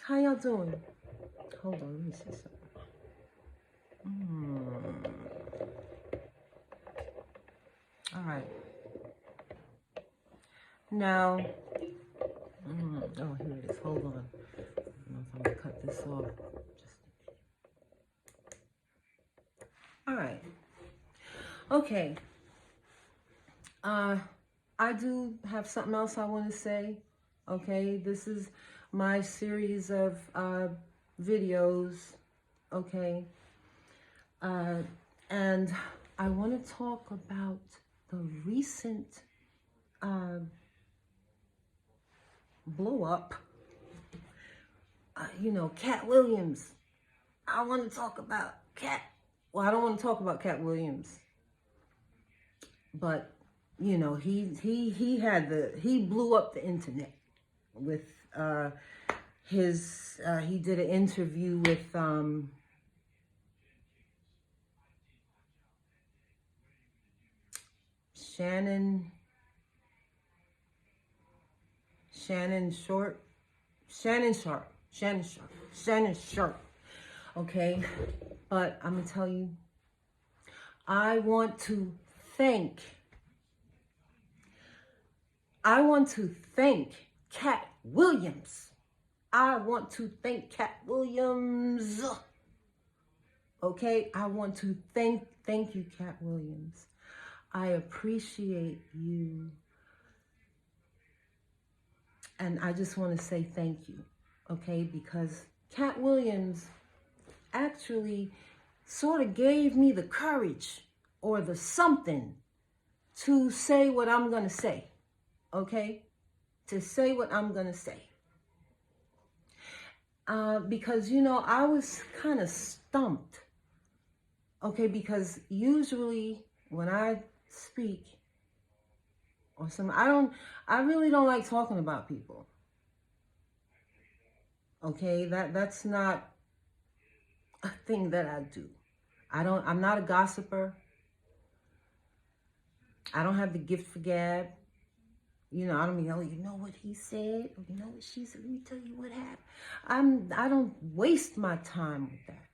How y'all doing? Hold on, let me see something. All right. Now, oh, here it is. Hold on. I don't know if I'm going to cut this off. All right. Okay. I do have something else I want to say. Okay. This is my series of videos. Okay. And I want to talk about the recent blow up. Katt Williams. I want to talk about Katt. Well, I don't want to talk about Katt Williams, but he blew up the internet with he did an interview with Shannon Sharp. Okay, but I'm gonna tell you, I want to thank Katt Williams. I want to thank Katt Williams. Okay, I want to thank you, Katt Williams. I appreciate you. And I just want to say thank you, okay? Because Katt Williams actually sort of gave me the courage or the something to say what I'm going to say, okay? To say what I'm going to say. Because, I was kind of stumped, okay? Because usually when I speak or something, I really don't like talking about people. Okay, that's not a thing that I do. I'm not a gossiper. I don't have the gift for gab. I don't mean, oh, you know what he said, or you know what she said, let me tell you what happened. I don't waste my time with that.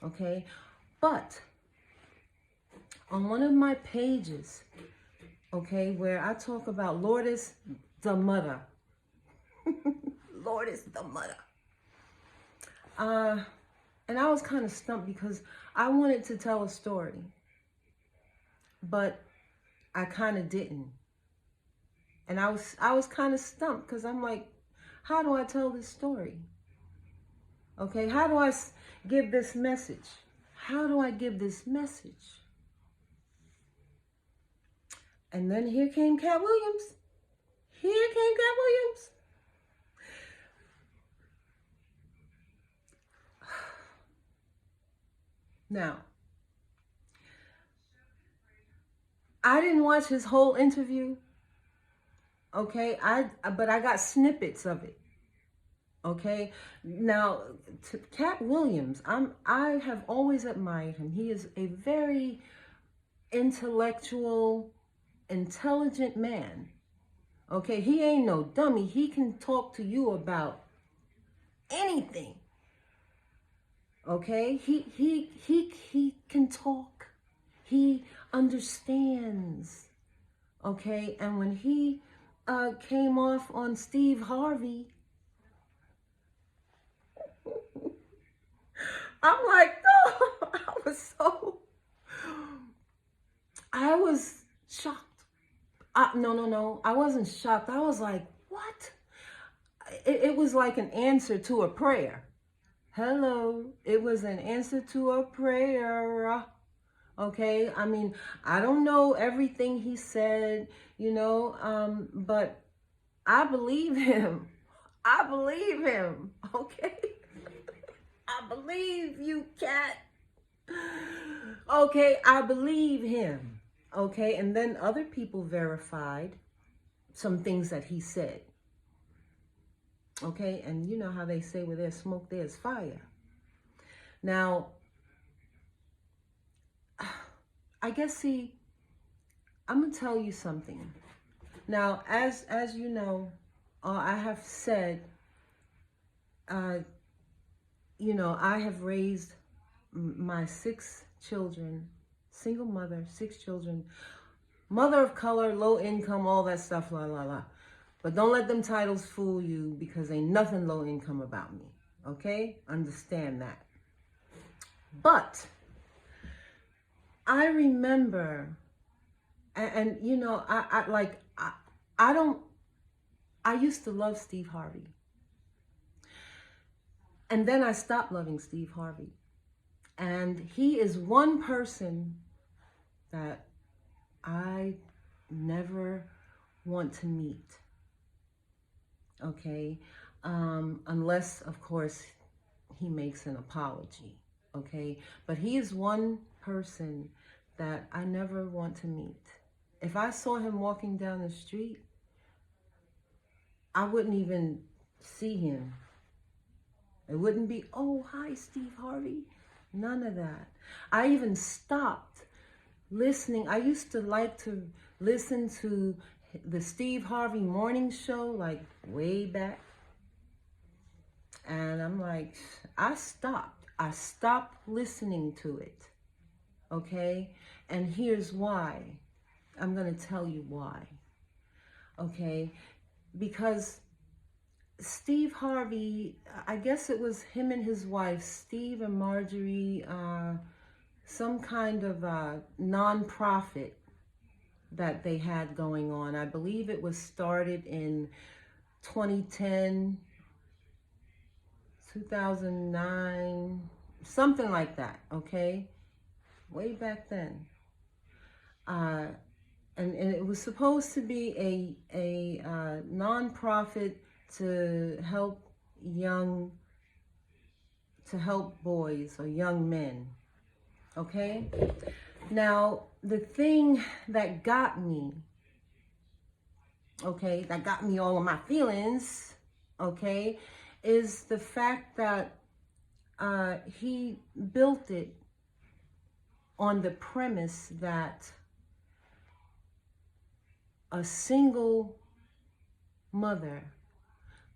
Okay? But on one of my pages, okay, where I talk about Lourdes the mother. Lourdes the mother. And I was kind of stumped because I wanted to tell a story, but I kind of didn't. And I was kind of stumped because I'm like, how do I tell this story? Okay, how do I give this message? How do I give this message? And then here came Katt Williams. Here came Katt Williams. Now, I didn't watch his whole interview. Okay, but I got snippets of it. Okay, now Katt Williams, I have always admired him. He is a very intellectual, intelligent man. Okay, he ain't no dummy. He can talk to you about anything. Okay, he can talk. He understands. Okay, and when he came off on Steve Harvey, I'm like, no, I was shocked. No, I wasn't shocked. I was like, what? It was like an answer to a prayer. Hello, it was an answer to a prayer. Okay, I mean, I don't know everything he said, but I believe him. I believe him, okay? I believe you, Katt. Okay, I believe him. Okay, and then other people verified some things that he said. Okay, and you know how they say where there's smoke, there's fire. Now, I guess, I'm going to tell you something. Now, as you know, I have said uh, you know, I have raised my 6 children, single mother, 6 children, mother of color, low income, all that stuff, la, la, la. But don't let them titles fool you, because ain't nothing low income about me, okay? Understand that. But I remember, and you know, I used to love Steve Harvey. And then I stopped loving Steve Harvey. And he is one person that I never want to meet, okay? Unless, of course, he makes an apology, okay? But he is one person that I never want to meet. If I saw him walking down the street, I wouldn't even see him. It wouldn't be, oh, hi, Steve Harvey. None of that. I even stopped listening. I used to like to listen to the Steve Harvey morning show, like way back. And I'm like, I stopped. I stopped listening to it. Okay? And here's why. I'm going to tell you why. Okay? Because Steve Harvey, I guess it was him and his wife, Steve and Marjorie, some kind of non-profit that they had going on. I believe it was started in 2010, 2009, something like that, okay? Way back then. And it was supposed to be a non-profit to help boys or young men, okay? Now, the thing that got me, okay, that got me all of my feelings, okay, is the fact that he built it on the premise that a single mother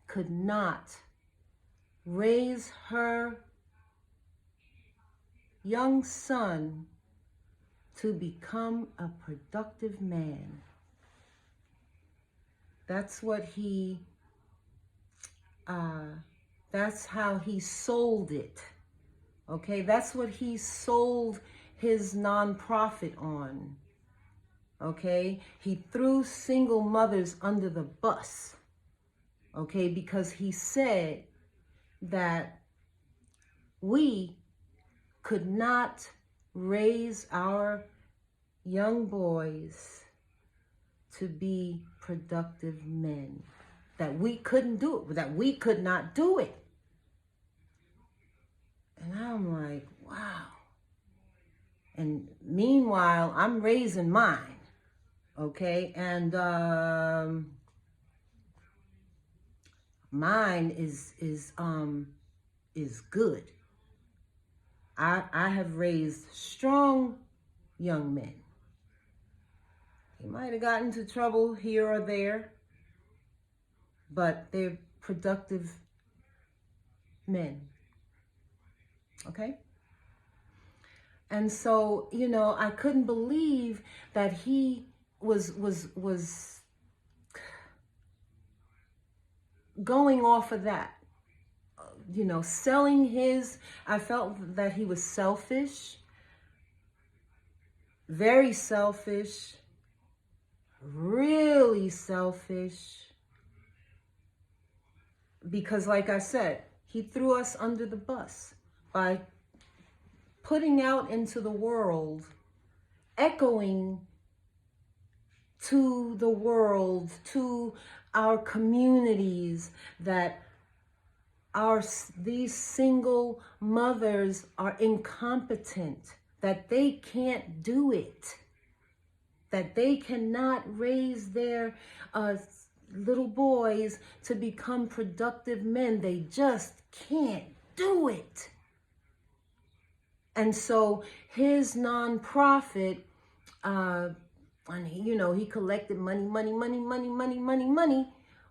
could not raise her young son to become a productive man. That's what that's how he sold it. Okay, that's what he sold his nonprofit on. Okay, he threw single mothers under the bus. Okay, because he said that we could not raise our young boys to be productive men. That we couldn't do it, that we could not do it. And I'm like, wow. And meanwhile, I'm raising mine, okay? And mine is good. I have raised strong young men. They might have gotten into trouble here or there, but they're productive men. Okay? And so, you know, I couldn't believe that he was going off of that. You know, selling his, I felt that he was selfish, very selfish, really selfish, because like I said, he threw us under the bus by putting out into the world, echoing to the world, to our communities, that these single mothers are incompetent, that they can't do it, that they cannot raise their little boys to become productive men. They just can't do it. And so his nonprofit, and he, you know, he collected money,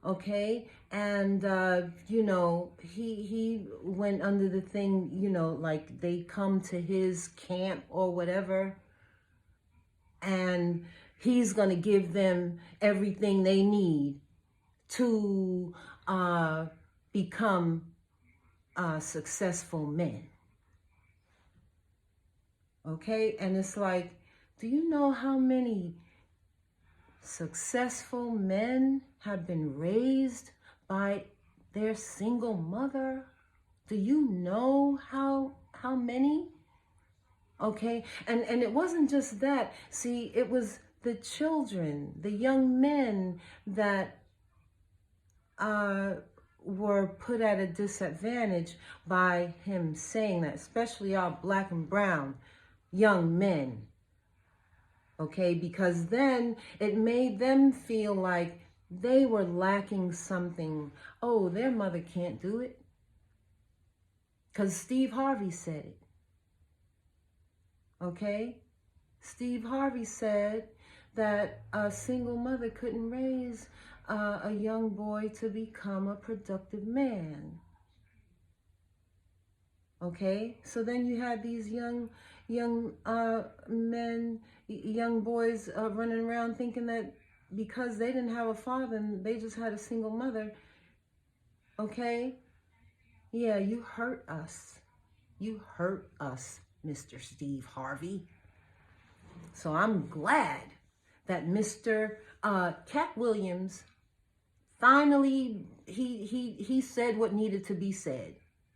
Okay, and you know, he went under the thing, you know, like they come to his camp or whatever, and he's going to give them everything they need to become successful men. Okay, and it's like, do you know how many successful men have been raised by their single mother? Do you know how many? Okay, and it wasn't just that. See, it was the children, the young men that were put at a disadvantage by him saying that, especially our black and brown young men. Okay, because then it made them feel like they were lacking something. Oh, their mother can't do it. Because Steve Harvey said it. Okay? Steve Harvey said that a single mother couldn't raise a young boy to become a productive man. Okay? So then you had these young men, young boys running around thinking that because they didn't have a father and they just had a single mother. Okay? Yeah, you hurt us. You hurt us, Mr. Steve Harvey. So I'm glad that Mr. Katt Williams finally he said what needed to be said.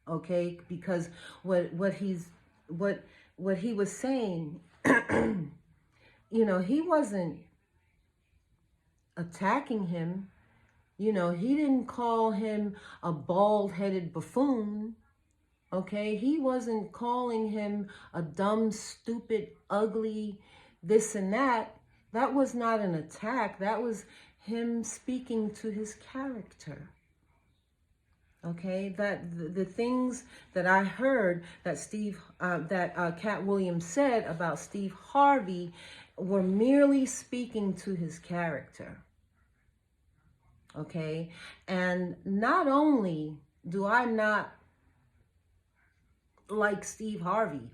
Okay? Because what he was saying, you know, he wasn't attacking him. You know, he didn't call him a bald-headed buffoon. Okay, he wasn't calling him a dumb, stupid, ugly, this and that. That was not an attack. That was him speaking to his character. Okay, that the things that I heard that Katt Williams said about Steve Harvey were merely speaking to his character. Okay, and not only do I not like Steve Harvey,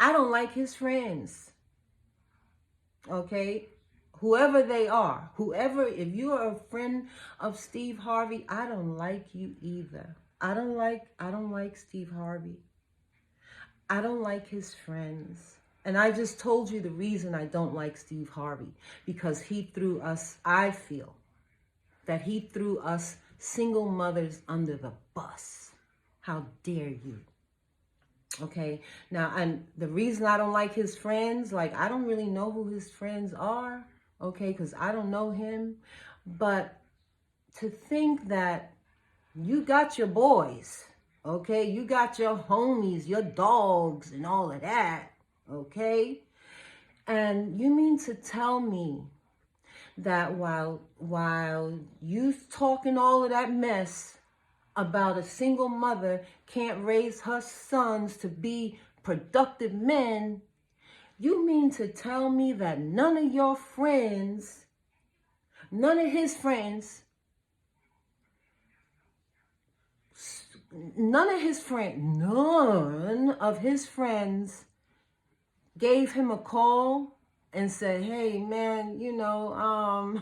I don't like his friends. Okay, whoever they are, if you are a friend of Steve Harvey, I don't like you either. I don't like Steve Harvey. I don't like his friends. And I just told you the reason I don't like Steve Harvey, because he threw us, I feel that he threw us single mothers under the bus. How dare you? Okay, now, and the reason I don't like his friends, like, I don't really know who his friends are, okay, because I don't know him. But to think that you got your boys, okay, you got your homies, your dogs, and all of that, okay, and you mean to tell me that while you talking all of that mess about a single mother can't raise her sons to be productive men, you mean to tell me that none of your friends, none of his friends, none of his friends gave him a call and said, hey man, you know,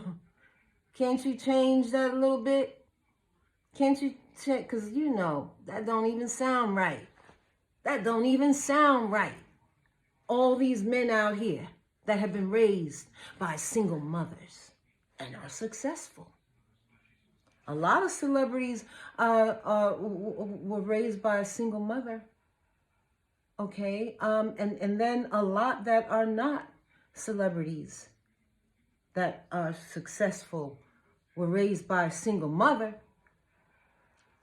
can't you change that a little bit? Can't you check? Because, you know, that don't even sound right. That don't even sound right. All these men out here that have been raised by single mothers and are successful. A lot of celebrities were raised by a single mother. Okay, and then a lot that are not celebrities that are successful were raised by a single mother.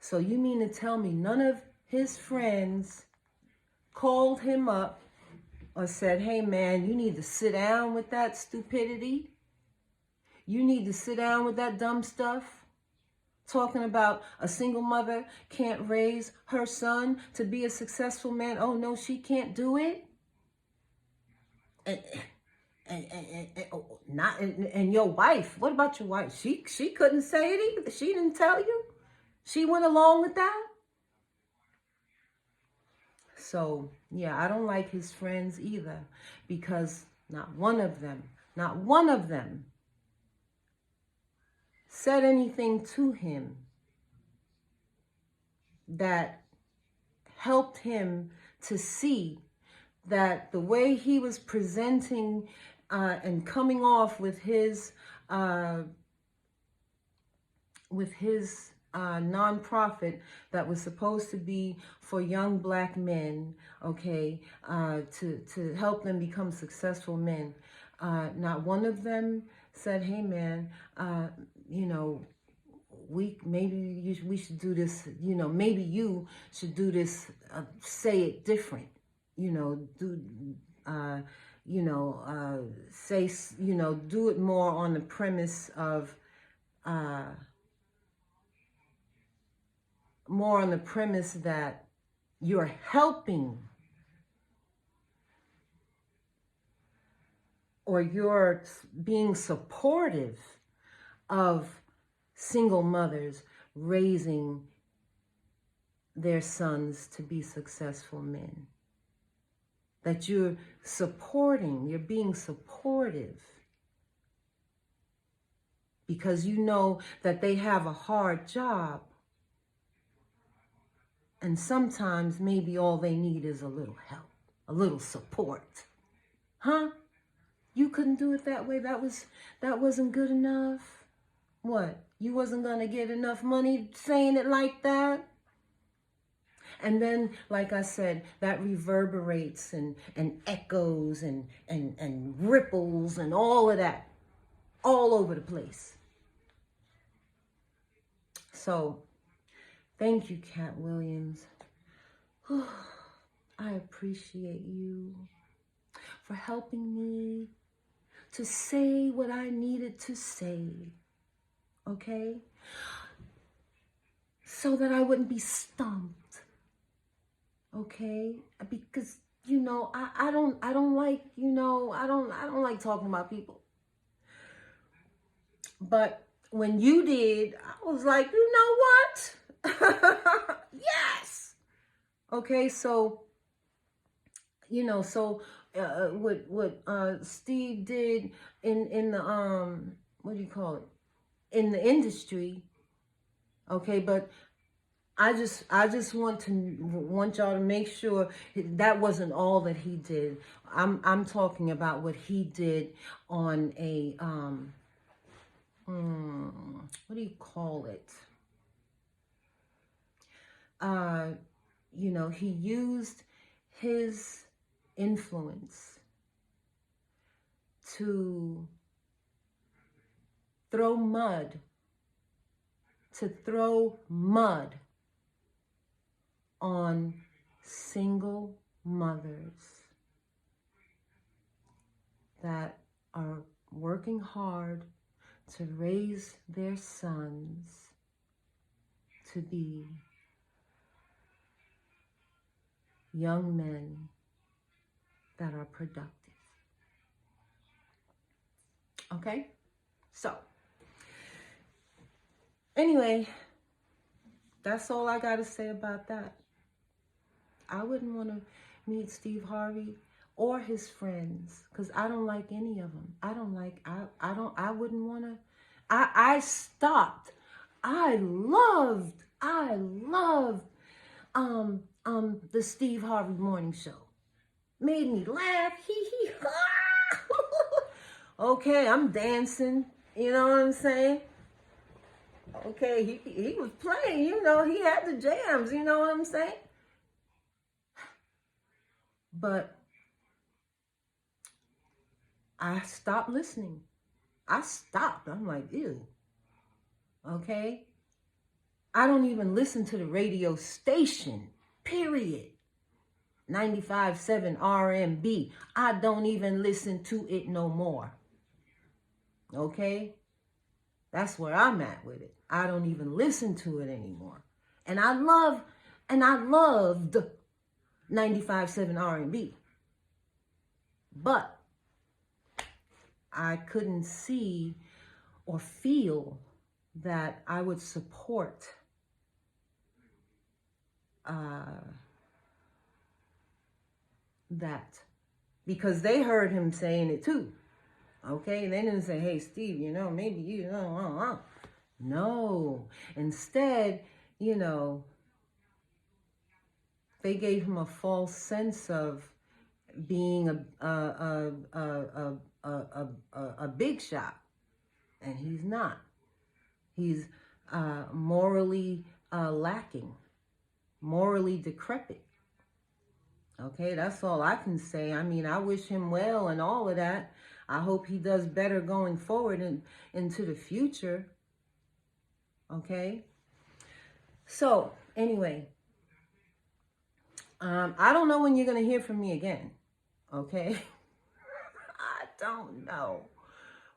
So you mean to tell me none of his friends called him up or said, hey man, you need to sit down with that stupidity. You need to sit down with that dumb stuff. Talking about a single mother can't raise her son to be a successful man. Oh no, she can't do it. And your wife, what about your wife? She couldn't say it either. She didn't tell you. She went along with that. So yeah, I don't like his friends either, because not one of them said anything to him that helped him to see that the way he was presenting and coming off with his nonprofit that was supposed to be for young black men, okay, to help them become successful men. Not one of them said, "Hey, man, you know, we should do this. You know, maybe you should do this. Say it different. You know, do." Say, do it more on the premise of that you're helping, or you're being supportive of single mothers raising their sons to be successful men. That you're being supportive, because you know that they have a hard job, and sometimes maybe all they need is a little help, a little support. Huh? You couldn't do it that way? That wasn't good enough? What? You wasn't gonna get enough money saying it like that? And then, like I said, that reverberates and echoes and ripples and all of that, all over the place. So, thank you, Katt Williams. I appreciate you for helping me to say what I needed to say, okay? So that I wouldn't be stumped. Okay, because I don't like I don't like talking about people. But when you did, I was like, you know what? Yes. Okay, so what Steve did in the what do you call it, in the industry. Okay, but I just want y'all to make sure that wasn't all that he did. I'm talking about what he did on a what do you call it? He used his influence to throw mud on single mothers that are working hard to raise their sons to be young men that are productive. Okay? So, anyway, that's all I got to say about that. I wouldn't want to meet Steve Harvey or his friends, because I don't like any of them. I wouldn't want to. I stopped. I loved the Steve Harvey morning show. Made me laugh. Hee. Okay, I'm dancing. You know what I'm saying? Okay, he was playing, he had the jams, you know what I'm saying? But I stopped listening. I stopped. I'm like, ew. Okay? I don't even listen to the radio station, period. 95.7 RMB. I don't even listen to it no more. Okay? That's where I'm at with it. I don't even listen to it anymore. And I loved 95.7 R&B. But I couldn't see or feel that I would support that, because they heard him saying it too. Okay, they didn't say, hey, Steve, maybe you know. No. Instead, they gave him a false sense of being a big shot, and he's not. He's morally lacking, morally decrepit. Okay, that's all I can say. I mean, I wish him well and all of that. I hope he does better going forward and into the future. Okay. So, anyway, I don't know when you're going to hear from me again. Okay. I don't know.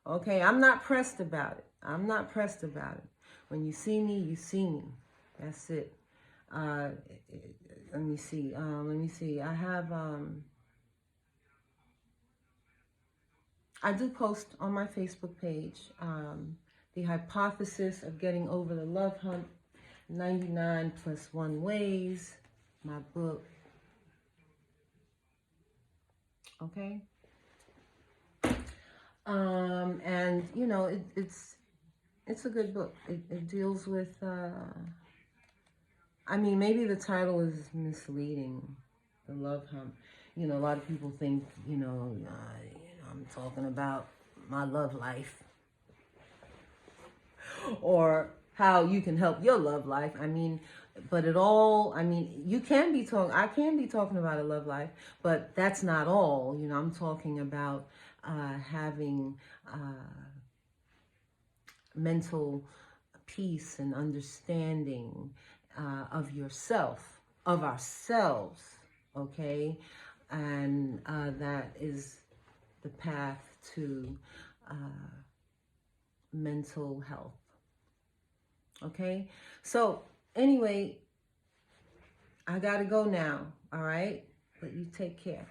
Okay. I'm not pressed about it. I'm not pressed about it. When you see me, you see me. That's it. Let me see. I have, I do post on my Facebook page, The Hypothesis of Getting Over the Love Hump, 99 plus 1 Ways, my book. Okay. And it's a good book. It deals with, I mean, maybe the title is misleading, the love hump. A lot of people think, I'm talking about my love life or how you can help your love life. I mean, but you can be I can be talking about a love life, but that's not all. I'm talking about having mental peace and understanding of yourself, of ourselves, okay? And that is the path to mental health. Okay? So, anyway, I gotta go now, all right? But you take care.